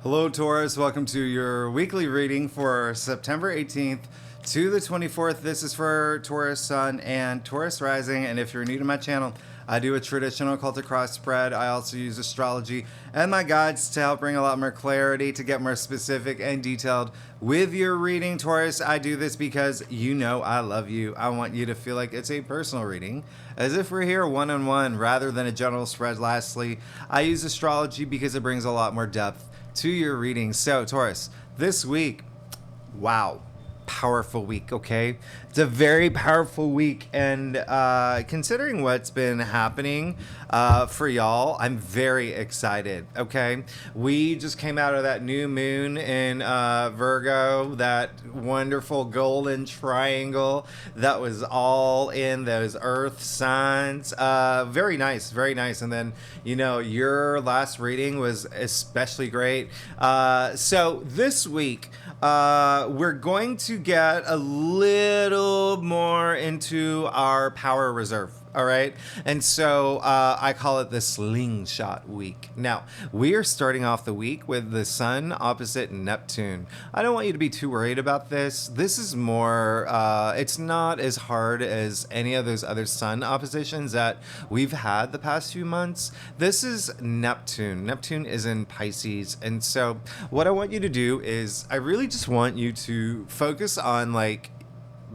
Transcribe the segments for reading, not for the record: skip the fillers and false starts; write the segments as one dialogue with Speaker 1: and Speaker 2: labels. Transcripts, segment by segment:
Speaker 1: Hello, Taurus. Welcome to your weekly reading for September 18th to the 24th. This is for Taurus Sun and Taurus Rising. And if you're new to my channel, I do a traditional cultic cross spread. I also use astrology and my guides to help bring a lot more clarity, to get more specific and detailed with your reading. Taurus, I do this because you know I love you. I want you to feel like it's a personal reading, as if we're here one-on-one rather than a general spread. Lastly, I use astrology because it brings a lot more depth to your reading. So, Taurus, this week, wow, powerful week, okay? It's a very powerful week, and considering what's been happening for y'all, I'm very excited, okay? We just came out of that new moon in Virgo, that wonderful golden triangle that was all in those earth signs. Very nice, very nice. And then, you know, your last reading was especially great. So this week, we're going to get a little more into our power reserve. All right. And so I call it the slingshot week. Now, we are starting off the week with the sun opposite Neptune. I don't want you to be too worried about this. This is more, it's not as hard as any of those other sun oppositions that we've had the past few months. This is Neptune. Neptune is in Pisces. And so what I want you to do is I really just want you to focus on like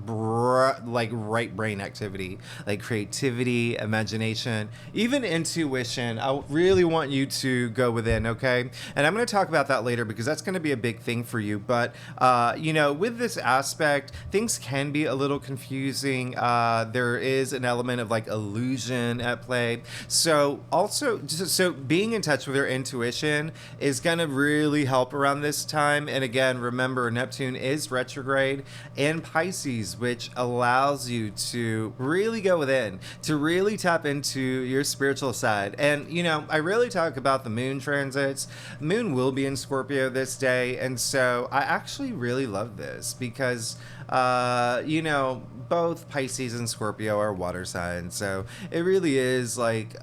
Speaker 1: right brain activity, like creativity, imagination, even intuition. I really want you to go within, okay? And I'm going to talk about that later because that's going to be a big thing for you. But, you know, with this aspect, things can be a little confusing. There is an element of like illusion at play. So also, so being in touch with your intuition is going to really help around this time. And again, remember, Neptune is retrograde in Pisces, which allows you to really go within, to really tap into your spiritual side. And, you know, I really talk about the moon transits. Moon will be in Scorpio this day. And so I actually really love this because, you know, both Pisces and Scorpio are water signs. So it really is like,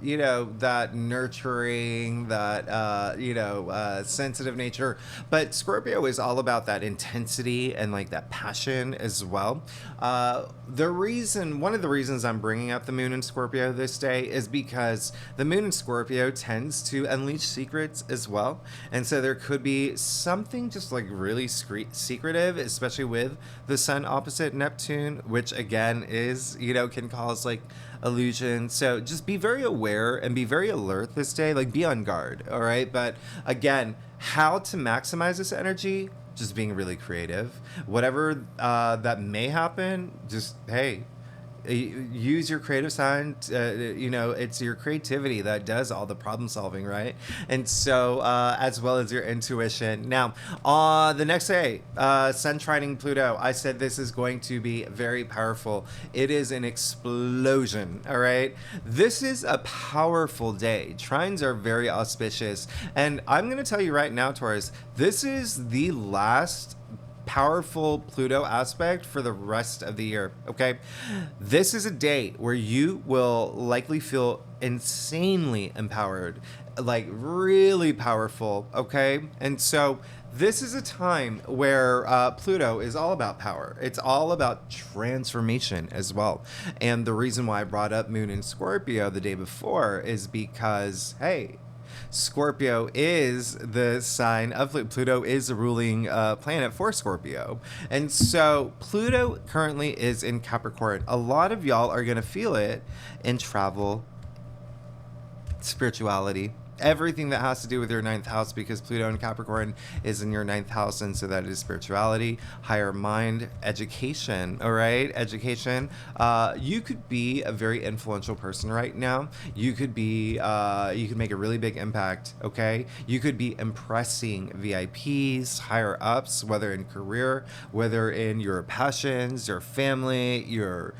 Speaker 1: you know, that nurturing, that, you know, sensitive nature. But Scorpio is all about that intensity and like that passion as well. One of the reasons I'm bringing up the moon in Scorpio this day is because the moon in Scorpio tends to unleash secrets as well. And so there could be something just like really secretive, especially with the sun opposite Neptune, which again is, you know, can cause like illusion. So just be very aware and be very alert this day, like be on guard. All right. But again, how to maximize this energy? Just being really creative. Whatever that may happen, just, hey, use your creative side. You know, it's your creativity that does all the problem solving, right? And so, as well as your intuition. Now, the next day, Sun trining Pluto, I said this is going to be very powerful. It is an explosion, all right? This is a powerful day. Trines are very auspicious. And I'm going to tell you right now, Taurus, this is the last powerful Pluto aspect for the rest of the year, okay? This is a day where you will likely feel insanely empowered, like really powerful, okay? And so this is a time where Pluto is all about power. It's all about transformation as well. And the reason why I brought up Moon in Scorpio the day before is because, hey, Scorpio is the sign of Pluto is the ruling planet for Scorpio. And so Pluto currently is in Capricorn. A lot of y'all are going to feel it in travel, spirituality, everything that has to do with your ninth house, because Pluto in Capricorn is in your ninth house. And so that is spirituality, higher mind, education. All right. Education. You could be a very influential person right now. You could be, you could make a really big impact. Okay. You could be impressing VIPs, higher ups, whether in career, whether in your passions, your family, your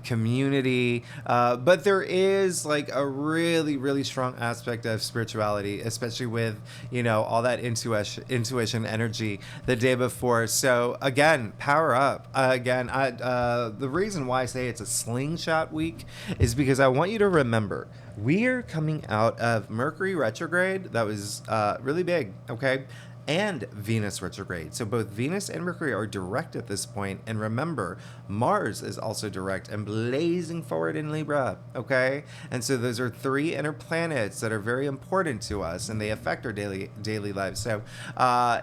Speaker 1: community. But there is like a really, really strong aspect of spirituality, especially with, all that intuition energy the day before. So again, power up. The reason why I say it's a slingshot week is because I want you to remember we are coming out of Mercury retrograde. That was really big, okay? And Venus retrograde. So both Venus and Mercury are direct at this point. And remember, Mars is also direct and blazing forward in Libra, okay? And so those are 3 inner planets that are very important to us, and they affect our daily lives. So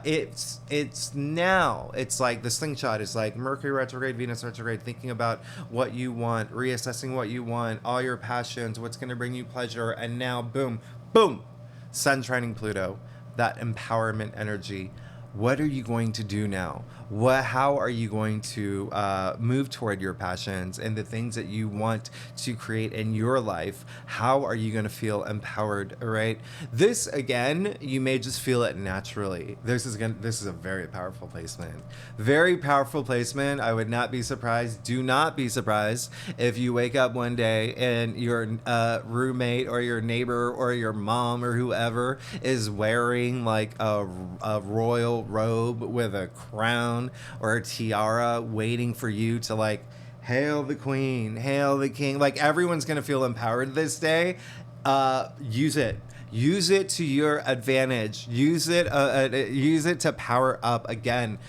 Speaker 1: it's now, it's like the slingshot is like Mercury retrograde, Venus retrograde, thinking about what you want, reassessing what you want, all your passions, what's going to bring you pleasure. And now, boom, boom, Sun trining Pluto. That empowerment energy. What are you going to do now? How are you going to move toward your passions and the things that you want to create in your life? How are you going to feel empowered? All right. This again, you may just feel it naturally. This is a very powerful placement. Very powerful placement. I would not be surprised. Do not be surprised if you wake up one day and your roommate or your neighbor or your mom or whoever is wearing like a royal robe with a crown or a tiara, waiting for you to like hail the queen, hail the king. Like everyone's gonna feel empowered this day. Use it to your advantage. Use it to power up again.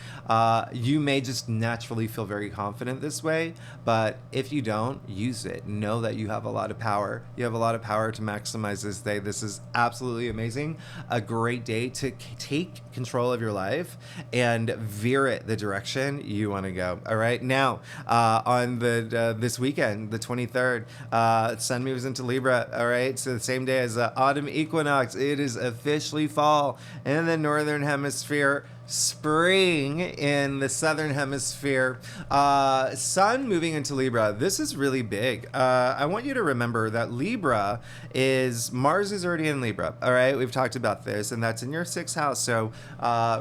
Speaker 1: You may just naturally feel very confident this way, but if you don't, use it. Know that you have a lot of power. You have a lot of power to maximize this day. This is absolutely amazing. A great day to take control of your life and veer it the direction you want to go. All right. Now, on this weekend, the 23rd, Sun moves into Libra. All right. So the same day as the autumn equinox, it is officially fall in the northern hemisphere. Spring in the southern hemisphere. Sun moving into Libra. This is really big. I want you to remember that Mars is already in Libra. All right, we've talked about this, and that's in your 6th house. So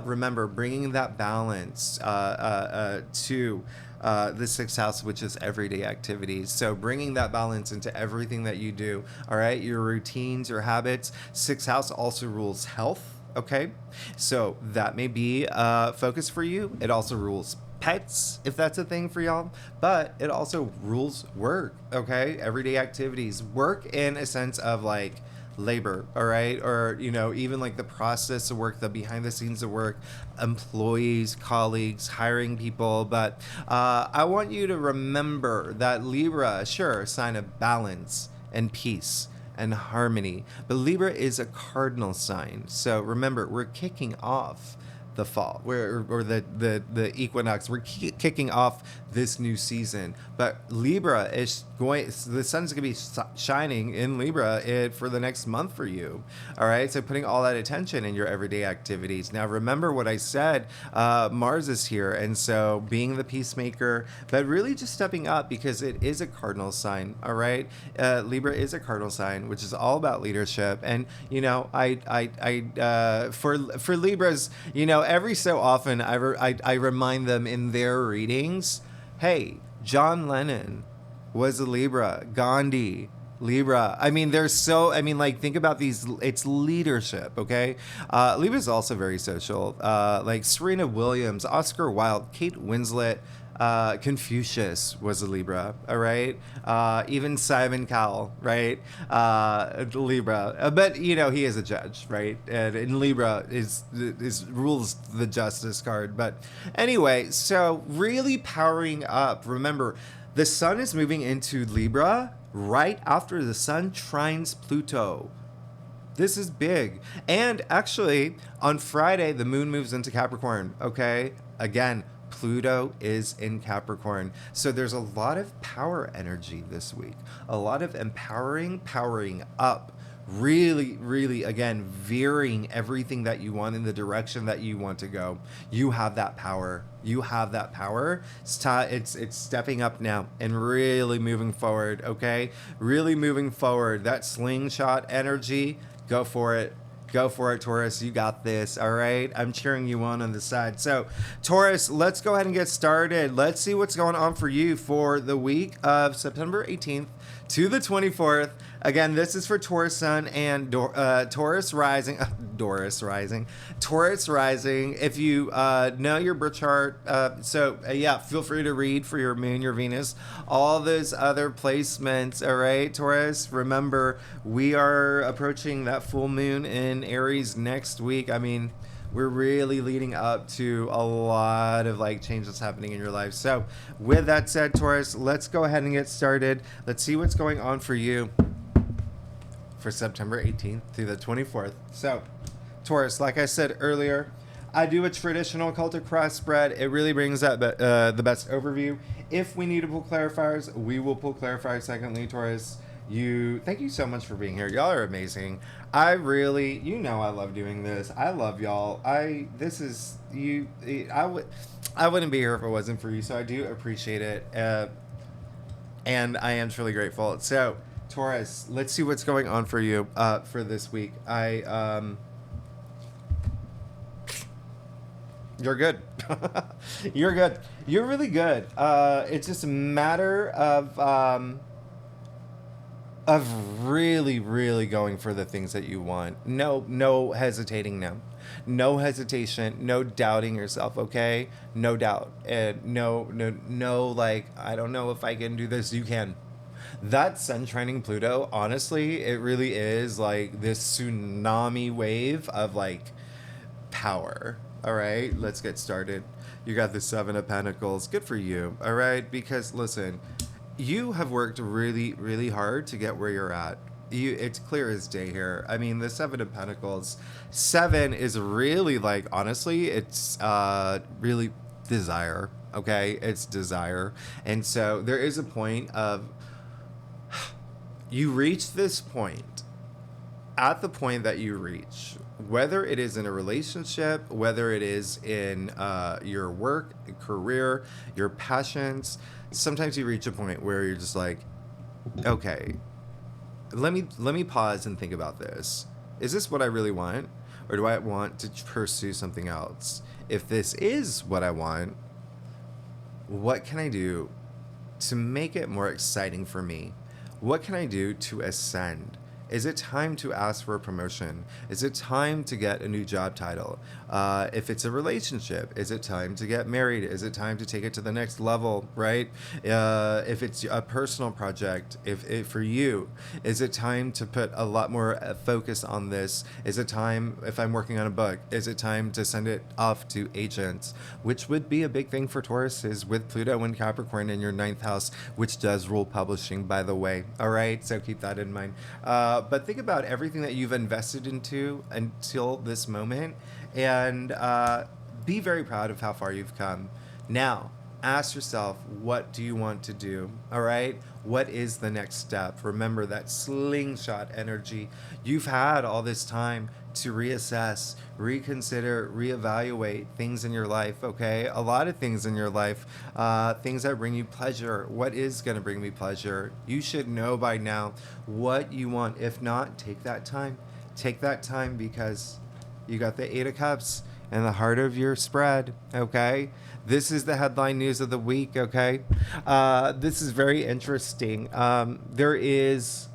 Speaker 1: remember, bringing that balance to the 6th house, which is everyday activities. So bringing that balance into everything that you do. All right, your routines, your habits. 6th house also rules health. Okay, so that may be a focus for you. It also rules pets, if that's a thing for y'all, but it also rules work, okay? Everyday activities, work in a sense of like labor, all right? Or, even like the process of work, the behind the scenes of work, employees, colleagues, hiring people. But I want you to remember that Libra, sure, sign of balance and peace and harmony, but Libra is a cardinal sign. So remember, we're kicking off the fall, or the equinox. We're kicking off this new season, but Libra is the sun's going to be shining in Libra for the next month for you. All right, so putting all that attention in your everyday activities. Now remember what I said, Mars is here, and so being the peacemaker, but really just stepping up, because it is a cardinal sign. All right, Libra is a cardinal sign, which is all about leadership. And for Libras, every so often I remind them in their readings, hey, John Lennon was a Libra, Gandhi, Libra. Think about these. It's leadership, okay? Libra is also very social. Like Serena Williams, Oscar Wilde, Kate Winslet, Confucius was a Libra, all right? Even Simon Cowell, right? Libra. But, he is a judge, right? And Libra is rules the justice card. But anyway, so really powering up. Remember, the sun is moving into Libra right after the sun trines Pluto. This is big. And actually, on Friday, the moon moves into Capricorn, okay? Again, Pluto is in Capricorn. So there's a lot of power energy this week. A lot of powering up. Really, really, again, veering everything that you want in the direction that you want to go. You have that power. It's stepping up now and really moving forward, okay? Really moving forward. That slingshot energy, go for it. Go for it, Taurus. You got this. All right. I'm cheering you on the side. So, Taurus, let's go ahead and get started. Let's see what's going on for you for the week of September 18th to the 24th. Again, this is for Taurus Sun and Taurus Rising. Taurus Rising. Taurus Rising. If you know your birth chart, yeah, feel free to read for your moon, your Venus, all those other placements. All right, Taurus. Remember, we are approaching that full moon in Aries next week. I mean, we're really leading up to a lot of like changes happening in your life. So with that said, Taurus, let's go ahead and get started. Let's see what's going on for you for September 18th through the 24th. So, Taurus, like I said earlier, I do a traditional occultic cross spread. It really brings out the best overview. If we need to pull clarifiers, we will pull clarifiers. Secondly, Taurus, thank you so much for being here. Y'all are amazing. I really, I love doing this. I love y'all. I wouldn't be here if it wasn't for you. So I do appreciate it. And I am truly grateful. So, Taurus, let's see what's going on for you for this week. You're good. You're good. You're really good. It's just a matter of really, really going for the things that you want. No hesitating now. No hesitation. No doubting yourself, okay? No doubt. And no, like, I don't know if I can do this. You can. That sun trining Pluto, honestly, it really is like this tsunami wave of like power. All right, let's get started. You got the Seven of Pentacles. Good for you. All right, because listen, you have worked really, really hard to get where you're at. It's clear as day here. I mean, the Seven of Pentacles, 7 is really like, honestly, it's really desire. Okay, it's desire. And so there is a point of, you reach this point, at the point that you reach, whether it is in a relationship, whether it is in your work, career, your passions, sometimes you reach a point where you're just like, okay, let me pause and think about this. Is this what I really want? Or do I want to pursue something else? If this is what I want, what can I do to make it more exciting for me? What can I do to ascend? Is it time to ask for a promotion? Is it time to get a new job title? If it's a relationship, is it time to get married? Is it time to take it to the next level, right? If it's a personal project, if for you, is it time to put a lot more focus on this? Is it time, if I'm working on a book, is it time to send it off to agents? Which would be a big thing for Taurus, is with Pluto and Capricorn in your 9th house, which does rule publishing, by the way. All right, so keep that in mind. But think about everything that you've invested into until this moment, and be very proud of how far you've come. Now, ask yourself, what do you want to do? All right? What is the next step? Remember that slingshot energy. You've had all this time to reassess, reconsider, reevaluate things in your life, okay? A lot of things in your life, things that bring you pleasure. What is going to bring me pleasure? You should know by now what you want. If not, take that time. Take that time, because you got the 8 of Cups in the heart of your spread, okay? This is the headline news of the week, okay? This is very interesting. There is...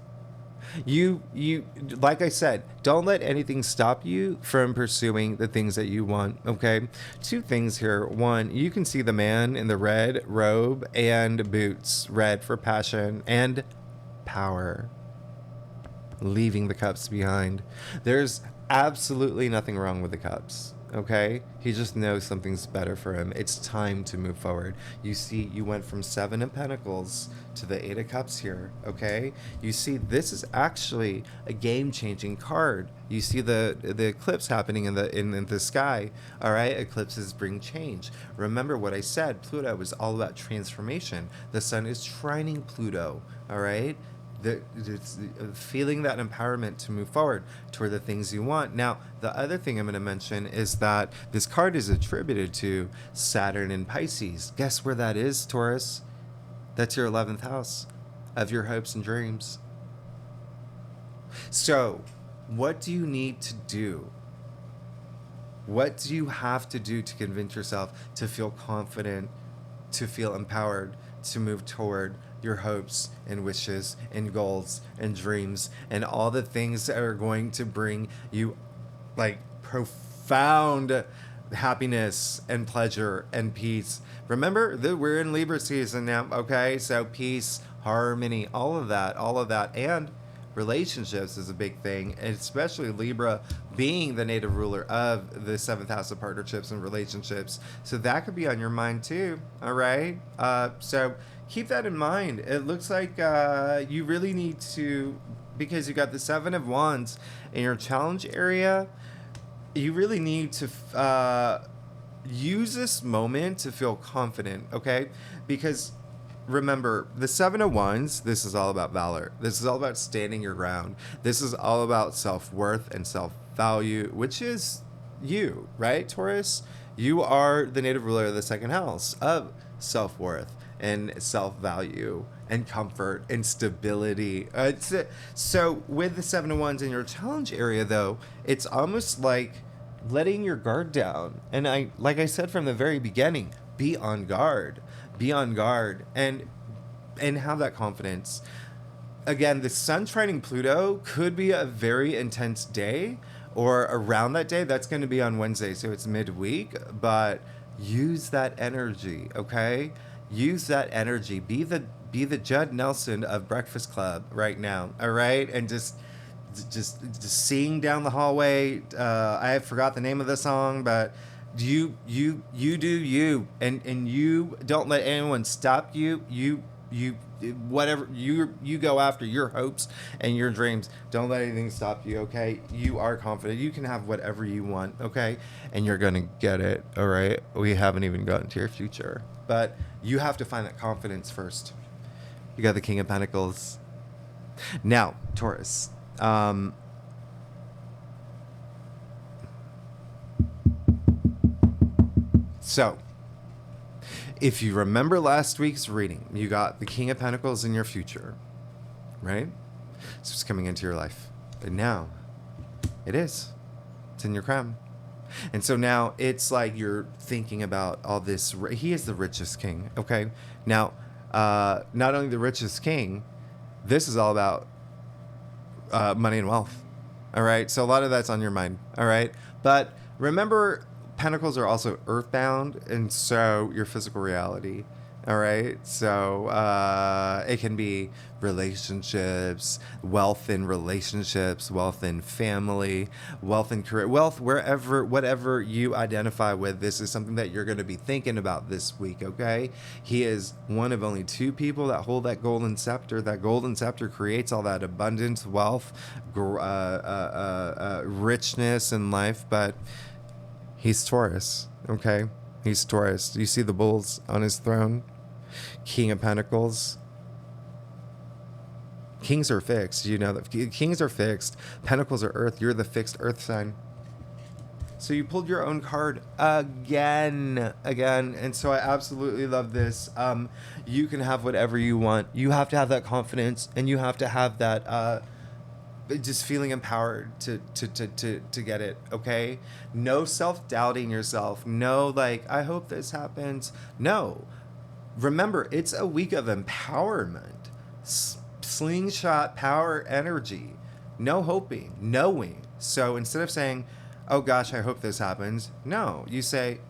Speaker 1: You, like I said, don't let anything stop you from pursuing the things that you want, okay? 2 things here. 1, you can see the man in the red robe and boots, red for passion and power, leaving the cups behind. There's absolutely nothing wrong with the cups, okay? He just knows something's better for him. It's time to move forward. You see, you went from 7 of Pentacles to the 8 of Cups here, okay? You see, this is actually a game-changing card. You see the eclipse happening in the sky, all right? Eclipses bring change. Remember what I said, Pluto was all about transformation. The sun is trining Pluto, all right? It's feeling that empowerment to move forward toward the things you want. Now, the other thing I'm going to mention is that this card is attributed to Saturn in Pisces. Guess where that is, Taurus? That's your 11th house of your hopes and dreams. So, What do you need to do? What do you have to do to convince yourself to feel confident, to feel empowered, to move toward your hopes and wishes and goals and dreams and all the things that are going to bring you like profound happiness and pleasure and peace? Remember that we're in Libra season now, okay? So peace, harmony, all of that, and relationships is a big thing, and especially Libra being the native ruler of the seventh house of partnerships and relationships. So that could be on your mind too, all right? So keep that in mind. It looks like you really need to, because you got the Seven of Wands in your challenge area, you really need to use this moment to feel confident, okay? Because remember, the Seven of Wands, this is all about valor. This is all about standing your ground. This is all about self-worth and self-value, which is you, right, Taurus? You are the native ruler of the second house of self-worth and self-value and comfort and stability. So with the Seven of Wands in your challenge area, though, it's almost like letting your guard down. And like I said from the very beginning, be on guard. Be on guard and have that confidence. Again, the Sun trining Pluto could be a very intense day, or around that day. That's going to be on Wednesday, so it's midweek. But use that energy, okay? Use that energy. Be the Judd Nelson of Breakfast Club right now, all right? And just sing down the hallway. I forgot the name of the song, but you do you, and you don't let anyone stop you. Whatever you go after your hopes and your dreams. Don't let anything stop you, okay? You are confident. You can have whatever you want, okay? And you're gonna get it, all right? We haven't even gotten to your future, but you have to find that confidence first. You got the King of Pentacles. Now, Taurus. So, if you remember last week's reading, you got the King of Pentacles in your future, right? So it's coming into your life. And now, it's in your crown. And so now it's like you're thinking about all this. He is the richest king, okay? Now, not only the richest king, this is all about money and wealth, all right? So a lot of that's on your mind, all right? But remember, Pentacles are also earthbound, and so your physical reality, all right? So it can be relationships, wealth in relationships, wealth in family, wealth in career, wealth wherever, whatever you identify with. This is something that you're going to be thinking about this week, okay? He is one of only two people that hold that golden scepter. That golden scepter creates all that abundance, wealth, richness in life, but he's Taurus, okay? He's Taurus. You see the bulls on his throne? King of Pentacles. Kings are fixed. You know that kings are fixed. Pentacles are earth. You're the fixed earth sign. So you pulled your own card again. And so I absolutely love this. You can have whatever you want. You have to have that confidence, and you have to have that just feeling empowered to get it, okay? No self-doubting yourself. No, like, I hope this happens. No. Remember, it's a week of empowerment. Slingshot power energy. No hoping, knowing. So instead of saying, oh gosh, I hope this happens, no, you say,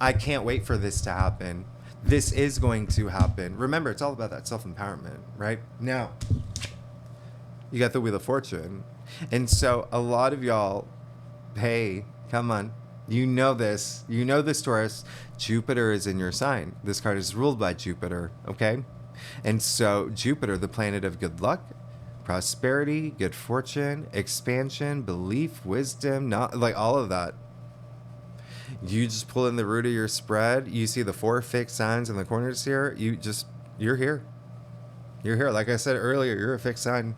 Speaker 1: I can't wait for this to happen. This is going to happen. Remember, it's all about that self-empowerment, right? Now, you got the Wheel of Fortune. And so a lot of y'all, hey, come on. You know this, Taurus. Jupiter is in your sign. This card is ruled by Jupiter, okay? And so Jupiter, the planet of good luck, prosperity, good fortune, expansion, belief, wisdom, not like all of that. You just pull in the root of your spread. You see the 4 fixed signs in the corners here. You're here. You're here. Like I said earlier, you're a fixed sign.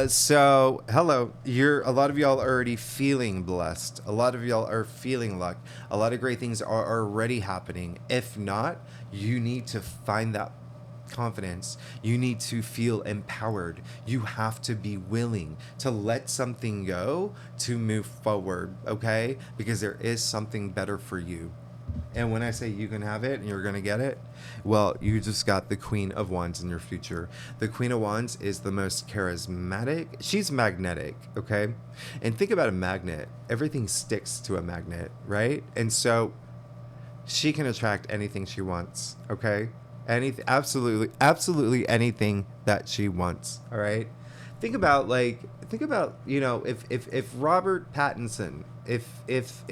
Speaker 1: So hello, a lot of y'all are already feeling blessed. A lot of y'all are feeling luck. A lot of great things are already happening. If not, you need to find that
Speaker 2: confidence. You need to feel empowered. You have to be willing to let something go to move forward, okay? Because there is something better for you. And when I say you can have it and you're going to get it, well, you just got the Queen of Wands in your future. The Queen of Wands is the most charismatic. She's magnetic, okay? And think about a magnet. Everything sticks to a magnet, right? And so she can attract anything she wants, okay? Anything, absolutely anything that she wants, all right? Think about, you know, if Robert Pattinson, if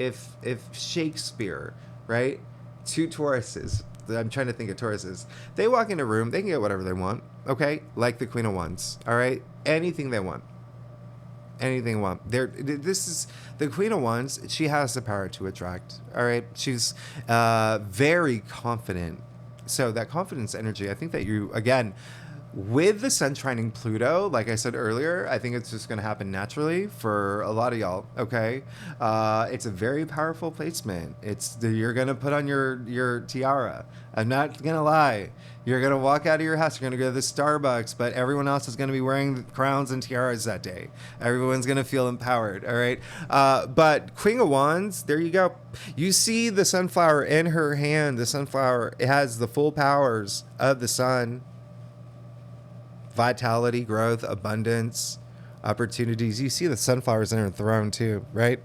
Speaker 2: Shakespeare, right? Two Tauruses, I'm trying to think of Tauruses. They walk in a room, they can get whatever they want, okay? Like the Queen of Wands, all right? Anything they want. Anything they want. This is the Queen of Wands. She has the power to attract, all right? She's very confident. So that confidence energy, I think that you, again, with the sun trining Pluto, like I said earlier, I think it's just going to happen naturally for a lot of y'all, okay? It's a very powerful placement. You're going to put on your tiara. I'm not going to lie. You're going to walk out of your house. You're going to go to the Starbucks, but everyone else is going to be wearing crowns and tiaras that day. Everyone's going to feel empowered, all right? But Queen of Wands, there you go. You see the sunflower in her hand. The sunflower, it has the full powers of the sun. Vitality, growth, abundance, opportunities. You see the sunflowers in her throne too, right?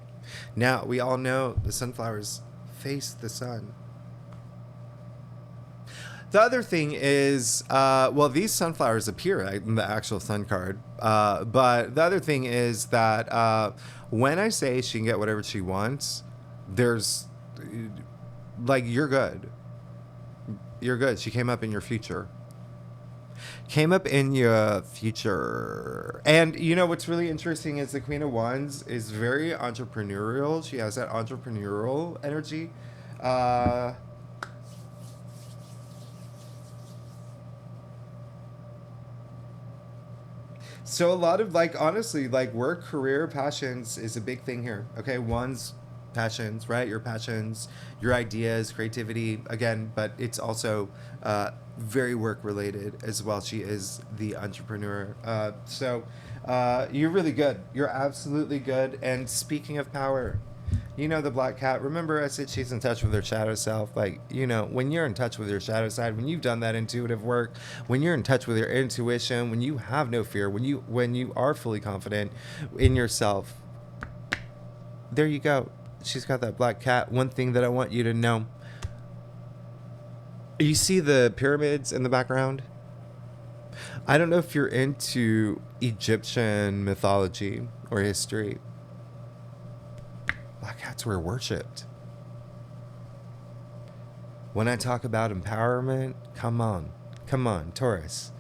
Speaker 2: Now, we all know the sunflowers face the sun. The other thing is, well, these sunflowers appear in the actual sun card. But the other thing is that when I say she can get whatever she wants, there's, like, you're good. You're good. She came up in your future. Came up in your future. And you know what's really interesting is the Queen of Wands is very entrepreneurial. She has that entrepreneurial energy. So a lot of, like, honestly, like, work, career, passions is a big thing here. Okay, Wands, passions, right? Your passions, your ideas, creativity, again, but it's also very work related as well. She is the entrepreneur. So you're really good. You're absolutely good. And speaking of power, you know the black cat. Remember I said she's in touch with her shadow self. Like, you know, when you're in touch with your shadow side, when you've done that intuitive work, when you're in touch with your intuition, when you have no fear, when you are fully confident in yourself, there you go. She's got that black cat. One thing that I want you to know. You see the pyramids in the background? I don't know if you're into Egyptian mythology or history. Black cats were worshipped. When I talk about empowerment, come on, Taurus.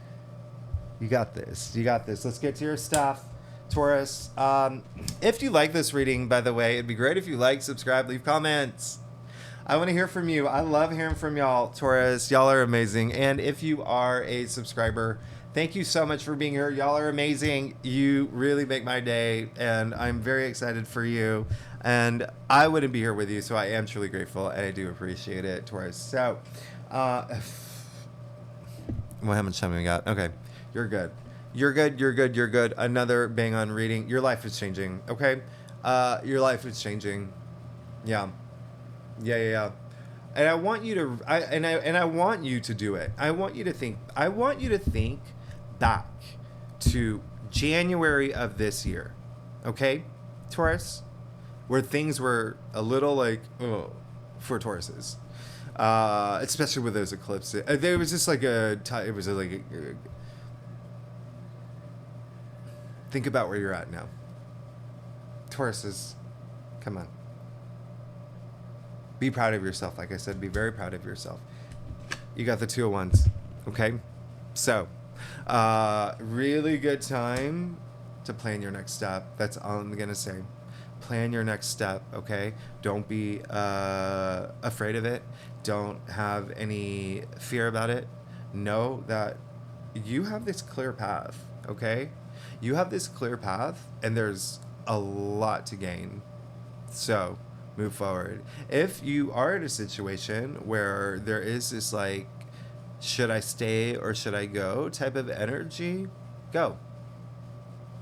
Speaker 2: You got this. Let's get to your stuff, Taurus. If you like this reading, by the way, it'd be great if you like, subscribe, leave comments. I want to hear from you. I love hearing from y'all, Taurus. Y'all are amazing. And if you are a subscriber, thank you so much for being here. Y'all are amazing. You really make my day, and I'm very excited for you. And I wouldn't be here with you, so I am truly grateful, and I do appreciate it, Taurus. So, well, how much time have we got? Okay, you're good. You're good. Another bang on reading. Your life is changing, okay? Your life is changing. Yeah. And I want you to I want you to do it. I want you to think back to January of this year. Okay? Taurus, where things were a little like for Tauruses. Especially with those eclipses. There was just like think about where you're at now. Tauruses, come on. Be proud of yourself. Like I said, be very proud of yourself. You got the 2 of Wands. Okay? So, really good time to plan your next step. That's all I'm going to say. Plan your next step, okay? Don't be afraid of it. Don't have any fear about it. Know that you have this clear path, okay? You have this clear path, and there's a lot to gain. So, move forward. If you are in a situation where there is this like should I stay or should I go type of energy, go.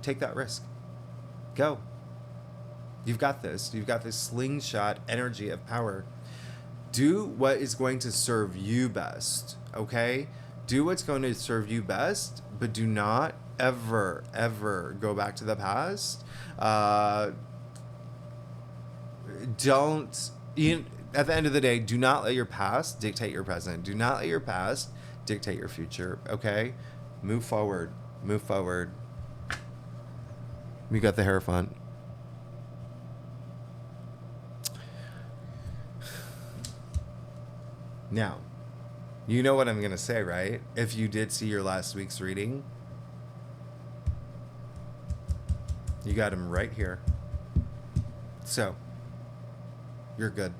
Speaker 2: Take that risk. Go. You've got this. You've got this slingshot energy of power. Do what is going to serve you best, okay? Do what's going to serve you best, but do not ever, ever go back to the past. At the end of the day, do not let your past dictate your present. Do not let your past dictate your future, okay? Move forward. Move forward. We got the Hierophant. Now, you know what I'm going to say, right? If you did see your last week's reading, you got him right here. So, you're good.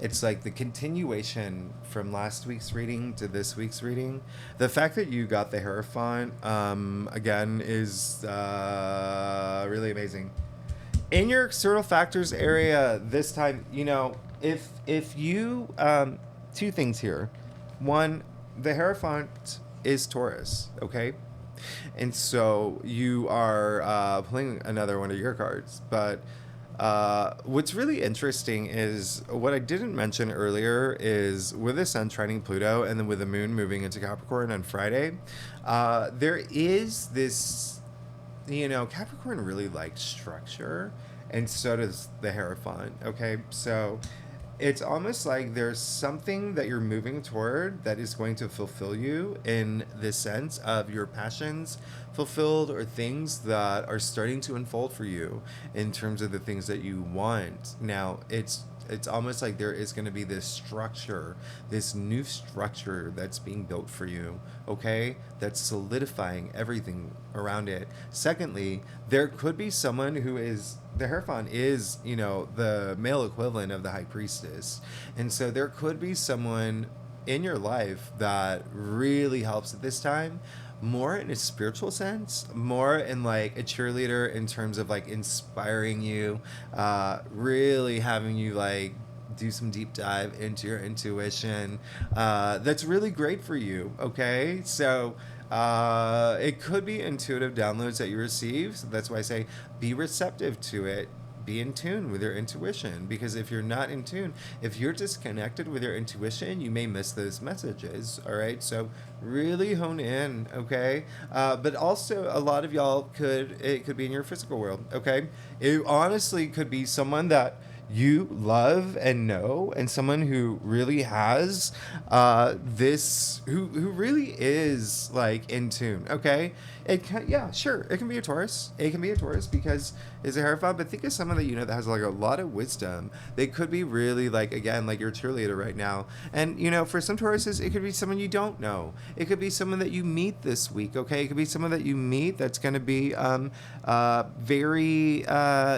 Speaker 2: It's like the continuation from last week's reading to this week's reading. The fact that you got the Hierophant, again, is really amazing. In your external factors area this time, you know, if you, two things here. One, the Hierophant is Taurus, okay? And so you are playing another one of your cards. But what's really interesting is what I didn't mention earlier is with the Sun trining Pluto and then with the Moon moving into Capricorn on Friday, there is this, you know, Capricorn really likes structure, and so does the Hierophant, okay? So it's almost like there's something that you're moving toward that is going to fulfill you in the sense of your passions fulfilled or things that are starting to unfold for you in terms of the things that you want. Now, it's almost like there is going to be this structure, this new structure that's being built for you, okay? That's solidifying everything around it. Secondly, there could be someone who is, the Hierophant is, you know, the male equivalent of the High Priestess. And so there could be someone in your life that really helps at this time, more in a spiritual sense, more in like a cheerleader in terms of like inspiring you, really having you like do some deep dive into your intuition. That's really great for you, okay? So it could be intuitive downloads that you receive. So that's why I say be receptive to it. Be in tune with your intuition, because if you're not in tune, if you're disconnected with your intuition, you may miss those messages. All right, so really hone in, okay? But also, a lot of y'all it could be in your physical world, okay? It honestly could be someone that you love and know, and someone who really has who really is like in tune, okay? Yeah, sure, it can be a Taurus. It can be a Taurus because it's a Hierophant, but think of someone that you know that has like a lot of wisdom. They could be really like, again, like your cheerleader right now. And you know, for some Tauruses, it could be someone you don't know. It could be someone that you meet this week, okay? It could be someone that you meet that's going to be very,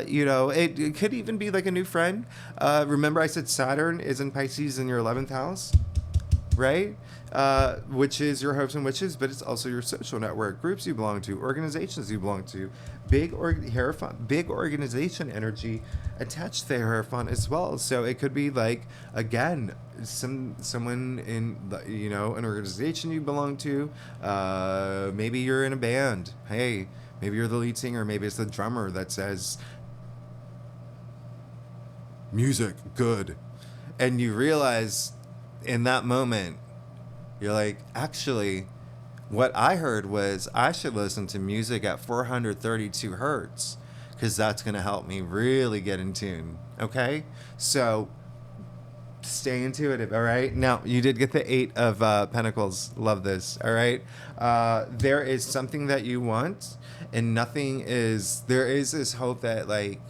Speaker 2: you know, it could even be like a new friend. Remember I said Saturn is in Pisces in your 11th house, right? Which is your hopes and wishes, but it's also your social network, groups you belong to, organizations you belong to, big organization energy attached to the Hierophant as well. So it could be like, again, someone in, you know, an organization you belong to. Maybe you're in a band. Hey, maybe you're the lead singer. Maybe it's the drummer that says, music, good. And you realize in that moment, you're like, actually, what I heard was I should listen to music at 432 hertz because that's going to help me really get in tune. Okay? So stay intuitive, all right? Now, you did get the 8 of Pentacles. Love this, all right? There is something that you want, and there is this hope that, like,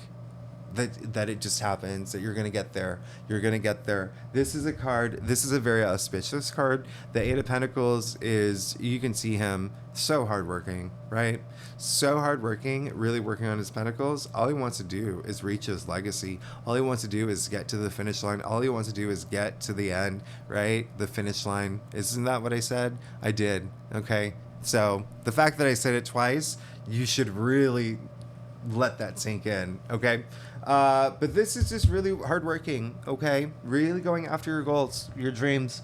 Speaker 2: that it just happens, that you're going to get there. You're going to get there. This is a very auspicious card. The 8 of Pentacles is, you can see him so hardworking, right? So hardworking, really working on his pentacles. All he wants to do is reach his legacy. All he wants to do is get to the finish line. All he wants to do is get to the end, right? The finish line. Isn't that what I said? I did. Okay. So the fact that I said it twice, you should really let that sink in, okay? But this is just really hardworking, okay? Really going after your goals, your dreams.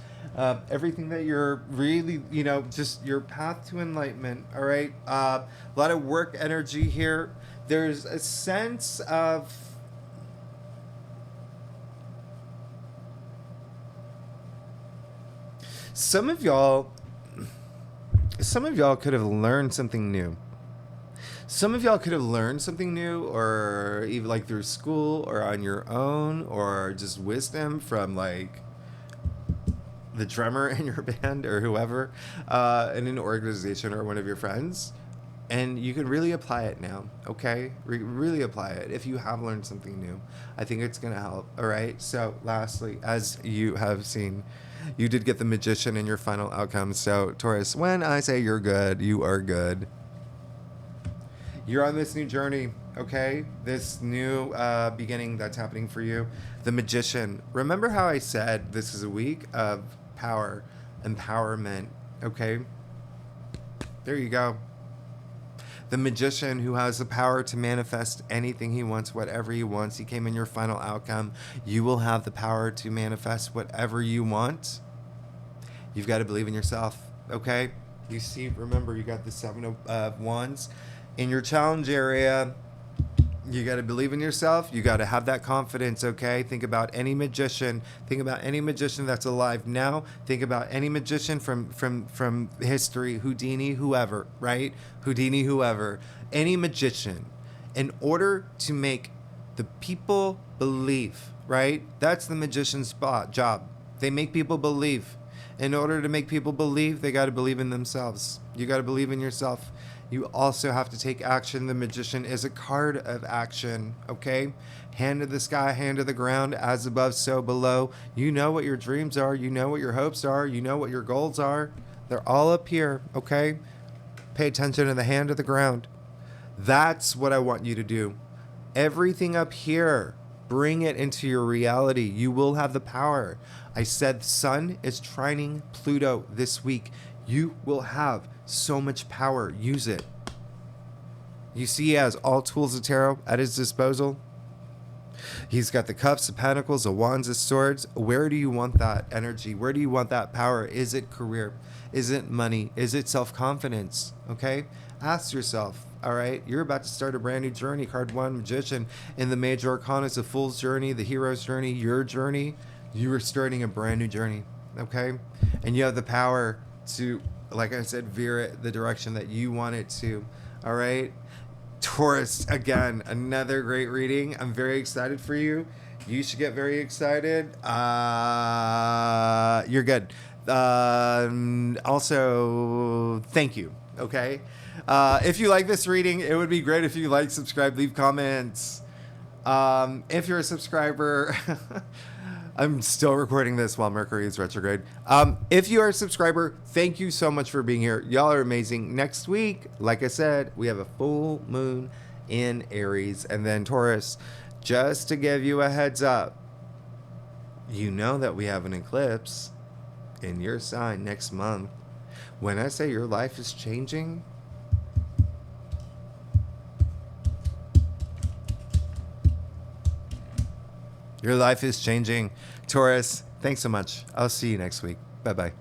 Speaker 2: everything that you're really, just your path to enlightenment. All right. A lot of work energy here. There's a sense of some of y'all could have learned something new. Some of y'all could have learned something new, or even like through school or on your own, or just wisdom from like the drummer in your band or whoever in an organization or one of your friends. And you can really apply it now, okay? Really apply it if you have learned something new. I think it's going to help, all right? So lastly, as you have seen, you did get the Magician in your final outcome. So Taurus, when I say you're good, you are good. You're on this new journey, okay? This new beginning that's happening for you. The Magician. Remember how I said this is a week of power, empowerment, okay? There you go. The Magician, who has the power to manifest anything he wants, whatever he wants. He came in your final outcome. You will have the power to manifest whatever you want. You've got to believe in yourself, okay? You see, remember, you got the 7 of Wands. In your challenge area, you got to believe in yourself. You got to have that confidence, okay? Think about any magician. Think about any magician that's alive now. Think about any magician from history, Houdini, whoever, right? Houdini, whoever. Any magician. In order to make the people believe, right? That's the magician's job. They make people believe. In order to make people believe, they got to believe in themselves. You got to believe in yourself. You also have to take action. The Magician is a card of action, okay? Hand to the sky, hand to the ground, as above, so below. You know what your dreams are. You know what your hopes are. You know what your goals are. They're all up here, okay? Pay attention to the hand to the ground. That's what I want you to do. Everything up here, bring it into your reality. You will have the power. I said Sun is trining Pluto this week. You will have so much power. Use it. You see, he has all tools of tarot at his disposal. He's got the cups, the pentacles, the wands, the swords. Where do you want that energy? Where do you want that power? Is it career? Is it money? Is it self-confidence? Okay? Ask yourself, all right? You're about to start a brand new journey. Card 1, Magician. In the major arcana, it's the Fool's journey, the hero's journey, your journey. You are starting a brand new journey, okay? And you have the power to, like I said, veer it the direction that you want it to. All right, Taurus, again, another great reading. I'm very excited for you. You should get very excited. You're good. Also, thank you. Okay, if you like this reading, it would be great if you like, subscribe, leave comments. If you're a subscriber. I'm still recording this while Mercury is retrograde. If you are a subscriber, thank you so much for being here. Y'all are amazing. Next week, like I said, we have a full moon in Aries. And then Taurus, just to give you a heads up, you know that we have an eclipse in your sign next month. When I say your life is changing, your life is changing. Taurus, thanks so much. I'll see you next week. Bye-bye.